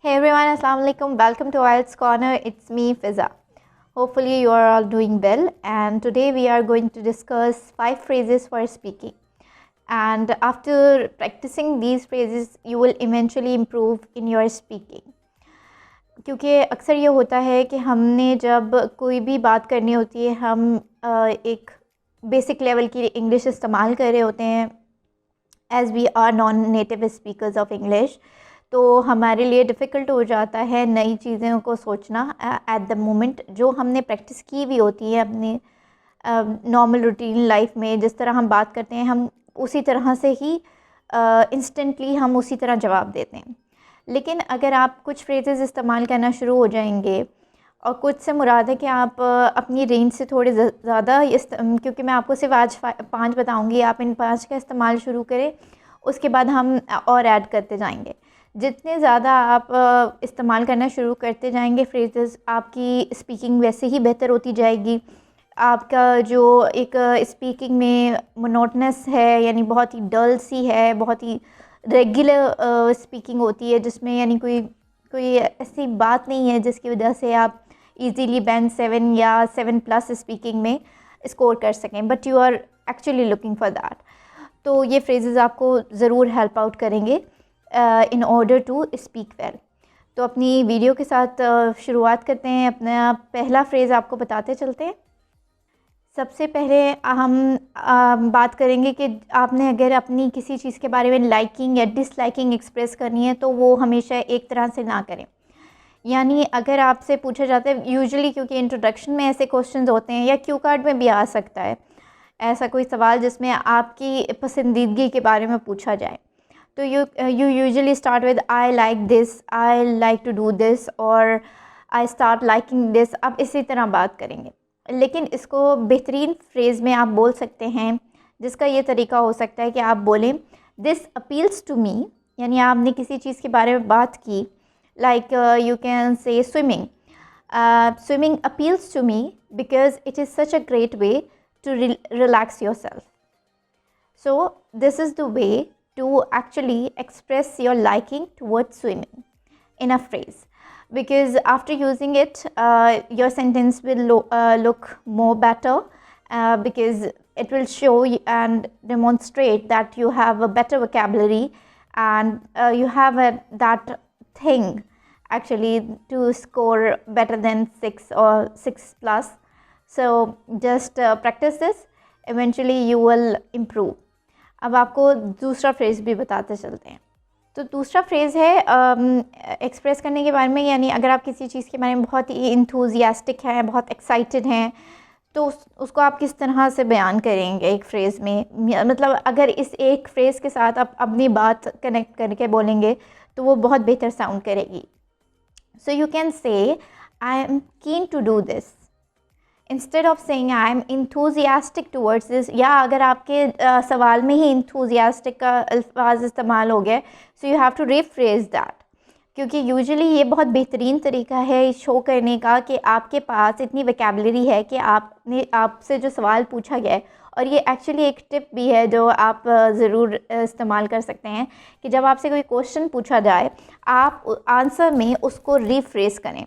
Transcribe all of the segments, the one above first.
Hey everyone, Assalamu alaikum. Welcome to IELTS Corner. It's me, Fiza. Hopefully you are all doing well, and today we are going to discuss 5 phrases for speaking. And after practicing these phrases, you will eventually improve in your speaking. क्योंकि अक्सर ये होता है कि हमने जब कोई भी बात करनी होती है, हम एक बेसिक लेवल की इंग्लिश इस्तेमाल कर रहे होते हैं as we are non native speakers of English, तो हमारे लिए डिफ़िकल्ट हो जाता है नई चीज़ों को सोचना एट द मोमेंट जो हमने प्रैक्टिस की हुई होती है अपनी नॉर्मल रूटीन लाइफ में। जिस तरह हम बात करते हैं, हम उसी तरह से ही इंस्टेंटली हम उसी तरह जवाब देते हैं। लेकिन अगर आप कुछ फ्रेजेस इस्तेमाल करना शुरू हो जाएंगे, और कुछ से मुराद है कि आप अपनी रेंज से थोड़े ज़्यादा, क्योंकि मैं आपको सिर्फ आज 5 बताऊंगी, आप इन 5 का इस्तेमाल शुरू करें, उसके बाद हम और ऐड करते जाएंगे। जितने ज़्यादा आप इस्तेमाल करना शुरू करते जाएंगे फ्रेजेस, आपकी स्पीकिंग वैसे ही बेहतर होती जाएगी। आपका जो एक स्पीकिंग में मोनोटनस है, यानी बहुत ही डल सी है, बहुत ही रेगुलर स्पीकिंग होती है, जिसमें यानी कोई ऐसी बात नहीं है जिसकी वजह से आप इजीली बैंड 7 या 7+ स्पीकिंग में स्कोर कर सकें, but you are actually looking for that. तो ये फ्रेजेस आपको ज़रूर हेल्प आउट करेंगे in order to speak well. तो अपनी वीडियो के साथ शुरुआत करते हैं। अपना पहला फ्रेज़ आपको बताते चलते हैं। सबसे पहले हम बात करेंगे कि आपने अगर अपनी किसी चीज़ के बारे में लाइकिंग या डिसलाइकिंग एक्सप्रेस करनी है, तो वो हमेशा एक तरह से ना करें। यानी अगर आपसे पूछा जाता है यूजुअली, क्योंकि इंट्रोडक्शन में ऐसे क्वेश्चंस होते हैं, या क्यू कार्ड में भी आ सकता है ऐसा कोई सवाल जिसमें आपकी पसंदीदगी के बारे में पूछा जाए, तो you usually start with I like this, I like to do this, और आई स्टार्ट लाइकिंग दिस। आप इसी तरह बात करेंगे। लेकिन इसको बेहतरीन फ्रेज़ में आप बोल सकते हैं, जिसका ये तरीका हो सकता है कि आप बोलें दिस अपील्स टू मी, यानी आपने किसी चीज़ के बारे में बात की, like you can say swimming, swimming appeals to me because it is such a great way to relax your self. So this is the way to actually express your liking towards swimming in a phrase, because after using it your sentence will look more better, because it will show and demonstrate that you have a better vocabulary, and you have that thing actually to score better than 6 or 6+. So just practice this, eventually you will improve. अब आपको दूसरा phrase भी बताते चलते हैं। तो दूसरा phrase है एक्सप्रेस करने के बारे में, यानी अगर आप किसी चीज़ के बारे में बहुत ही इंथुजियास्टिक हैं, बहुत एक्साइटेड हैं, तो उसको आप किस तरह से बयान करेंगे एक फ्रेज़ में। मतलब अगर इस एक फ्रेज़ के साथ आप अपनी बात कनेक्ट करके बोलेंगे, तो वो बहुत बेहतर साउंड करेगी। सो you can say I am keen to do this instead of saying I am enthusiastic towards this, या अगर आपके सवाल में ही इंथुजियास्टिक का अल्फाज इस्तेमाल हो गया, so you have to rephrase that, क्योंकि यूजुअली ये बहुत बेहतरीन तरीका है शो करने का कि आपके पास इतनी वोकैबुलरी है कि आपसे जो सवाल पूछा गया है, और ये एक्चुअली एक टिप भी है जो आप ज़रूर इस्तेमाल कर सकते हैं, कि जब आपसे कोई क्वेश्चन पूछा जाए, आप आंसर में उसको रिफ्रेज करें,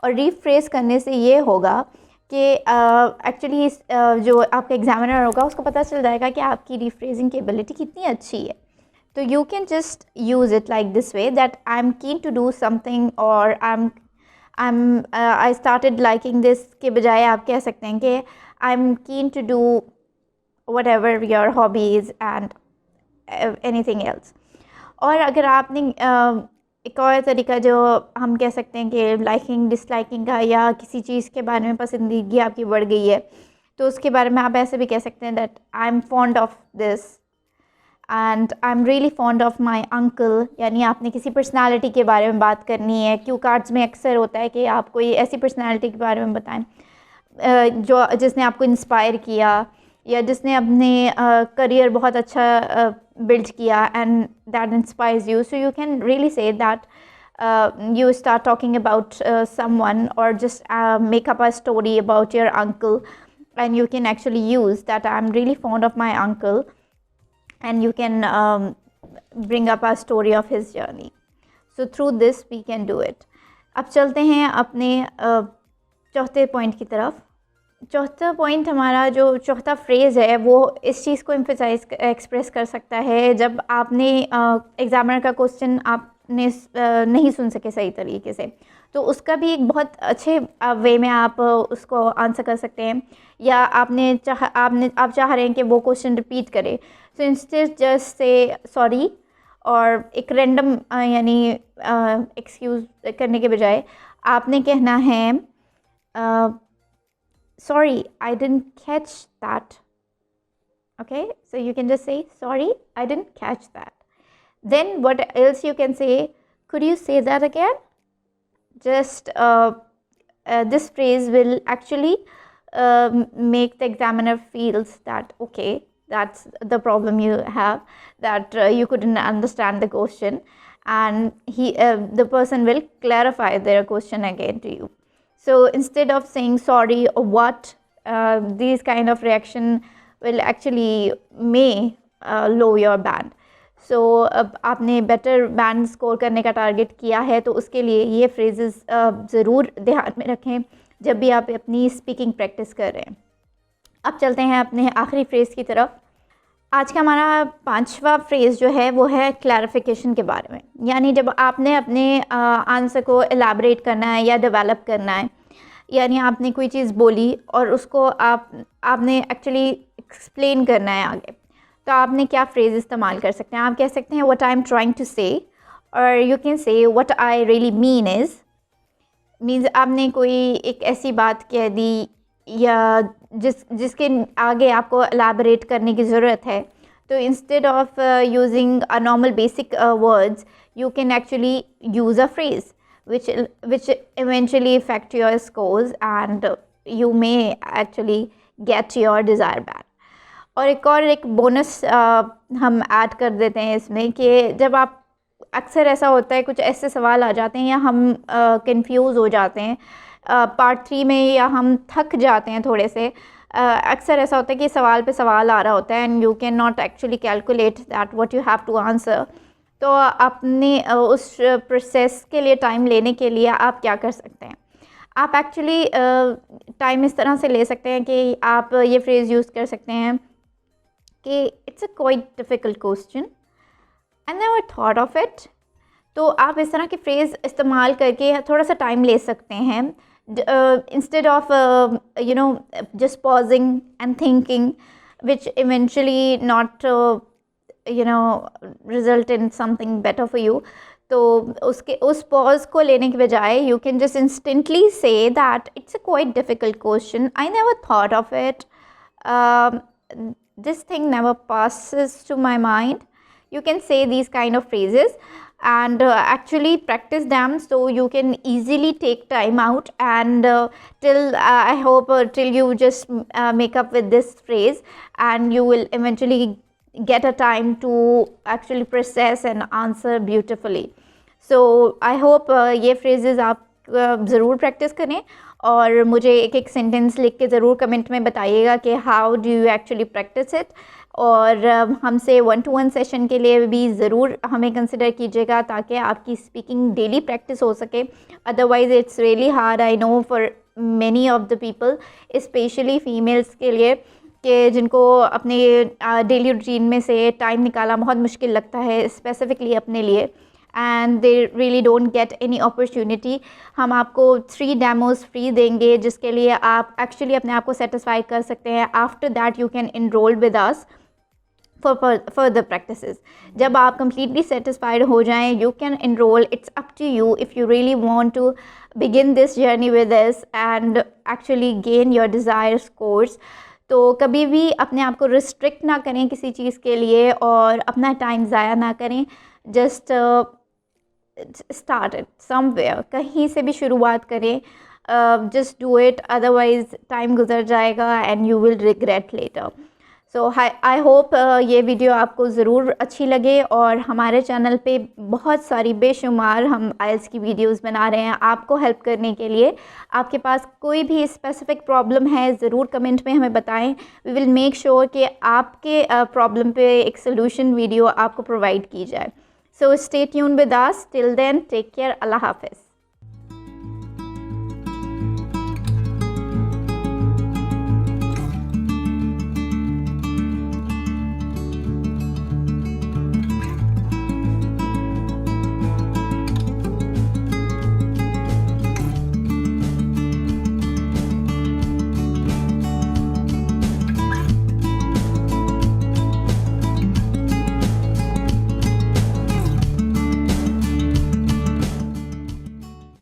और रिफ्रेज करने से ये होगा कि एक्चुअली जो आपका एग्जामिनर होगा उसको पता चल जाएगा कि आपकी रिफ्रेजिंग की एबिलिटी कितनी अच्छी है। तो you can just use it like this way, that I am keen to do something, और आई स्टार्टेड लाइकिंग दिस के बजाय आप कह सकते हैं कि I am keen to do whatever your hobbies and anything else. और अगर आपने एक और तरीका जो हम कह सकते हैं कि लाइकिंग डिसलाइकिंग का, या किसी चीज़ के बारे में पसंदीदगी आपकी बढ़ गई है, तो उसके बारे में आप ऐसे भी कह सकते हैं that I am fond of this and I am really fond of my uncle. यानी आपने किसी पर्सनालिटी के बारे में बात करनी है। क्यू कार्ड्स में अक्सर होता है कि आप कोई ऐसी पर्सनालिटी के बारे में बताएं जो जिसने आपको इंस्पायर किया, या जिसने अपने करियर बहुत अच्छा बिल्ड किया, and that inspires you. So you can really say that you start talking about someone, or just make up a story about your uncle, and you can actually use that I'm really fond of my uncle, and you can bring up a story of his journey. So through this we can do it. अब चलते हैं अपने चौथे point की तरफ। चौथा point हमारा जो चौथा फ्रेज़ है वो इस चीज़ को एम्फेसाइज एक्सप्रेस कर सकता है जब आपने एग्ज़ामिनर का क्वेश्चन आपने नहीं सुन सके सही तरीके से, तो उसका भी एक बहुत अच्छे वे में आप उसको आंसर कर सकते हैं। या आप चाह रहे हैं कि वो क्वेश्चन रिपीट करे, so instead just say sorry, और एक रैंडम यानी एक्सक्यूज़ करने के बजाय आपने कहना है sorry, I didn't catch that. Okay, so you can just say sorry, I didn't catch that. Then what else you can say? Could you say that again? Just this phrase will actually make the examiner feels that okay, that's the problem you have, that you couldn't understand the question, and the person will clarify their question again to you. So instead of saying sorry or what, these kind of reaction will actually may lower your band. So अब आपने better band score करने का target किया है, तो उसके लिए ये फ्रेजेस ज़रूर ध्यान में रखें जब भी आप अपनी स्पीकिंग प्रैक्टिस कर रहे हैं। अब चलते हैं अपने आखिरी फ्रेज़ की तरफ। आज का हमारा पांचवा फ्रेज़ जो है वो है क्लैरिफिकेशन के बारे में। यानी जब आपने अपने आंसर को एलाबरेट करना है या डेवलप करना है, यानी आपने कोई चीज़ बोली और उसको आपने एक्चुअली एक्सप्लेन करना है आगे, तो आपने क्या फ्रेज़ इस्तेमाल कर सकते हैं। आप कह सकते हैं what I am trying to say, और you can say what I really mean is. Means आपने कोई एक ऐसी बात कह दी या जिसके आगे आपको एलाबरेट करने की ज़रूरत है, तो instead of using a normal basic words, you can actually use a phrase which eventually affect your scores, and you may actually get your desired band. और एक बोनस हम ऐड कर देते हैं इसमें कि जब आप अक्सर ऐसा होता है कुछ ऐसे सवाल आ जाते हैं या हम कंफ्यूज हो जाते हैं पार्ट 3 में, या हम थक जाते हैं थोड़े से। अक्सर ऐसा होता है कि सवाल पे सवाल आ रहा होता है and you can not actually calculate that what you have to answer. तो आपने उस प्रोसेस के लिए टाइम लेने के लिए आप क्या कर सकते हैं, आप एक्चुअली टाइम इस तरह से ले सकते हैं कि आप ये फ्रेज़ यूज़ कर सकते हैं कि it's a quite difficult question, I never thought of it. तो आप इस तरह के फ्रेज़ इस्तेमाल करके थोड़ा सा टाइम ले सकते हैं, instead of just pausing and thinking, which eventually not result in something better for you. तो उस pause को लेने के बजाय you can just instantly say that it's a quite difficult question, I never thought of it, this thing never passes to my mind. You can say these kind of phrases and actually practice them, so you can easily take time out and till I hope till you just make up with this phrase, and you will eventually get a time to actually process and answer beautifully. So I hope ये phrases आप ज़रूर practice करें और मुझे एक sentence लिख के ज़रूर कमेंट में बताइएगा कि how do you actually practice it, और हमसे 1-to-1 सेशन के लिए भी ज़रूर हमें कंसिडर कीजिएगा ताकि आपकी स्पीकिंग डेली प्रैक्टिस हो सके। Otherwise it's really hard, I know, for many of the people, specially females के लिए, कि जिनको अपने डेली रूटीन में से टाइम निकालना बहुत मुश्किल लगता है, स्पेसिफ़िकली अपने लिए, and they really don't get any opportunity. हम आपको 3 डेमोज़ फ्री देंगे जिसके लिए आप एक्चुअली अपने आप को सेटिस्फाई कर सकते हैं। After that you can enrol with us for further practices. जब आप completely satisfied हो जाएं, you can enroll. It's up to you if you really want to begin this journey with us and actually gain your desired scores. तो कभी भी अपने आप को रिस्ट्रिक्ट ना करें किसी चीज़ के लिए और अपना टाइम ज़ाया ना करें। जस्ट स्टार्ट इट समवेयर, कहीं से भी शुरुआत करें, just do it, otherwise time गुजर जाएगा and you will regret later. So I hope ये वीडियो आपको ज़रूर अच्छी लगे, और हमारे चैनल पे बहुत सारी बेशुमार हम आइल्स की वीडियोस बना रहे हैं आपको हेल्प करने के लिए। आपके पास कोई भी स्पेसिफिक प्रॉब्लम है ज़रूर कमेंट में हमें बताएं। वी विल मेक श्योर कि आपके प्रॉब्लम पे एक सोल्यूशन वीडियो आपको प्रोवाइड की जाए। So stay tuned with us. Till then, take care. Allah Hafiz.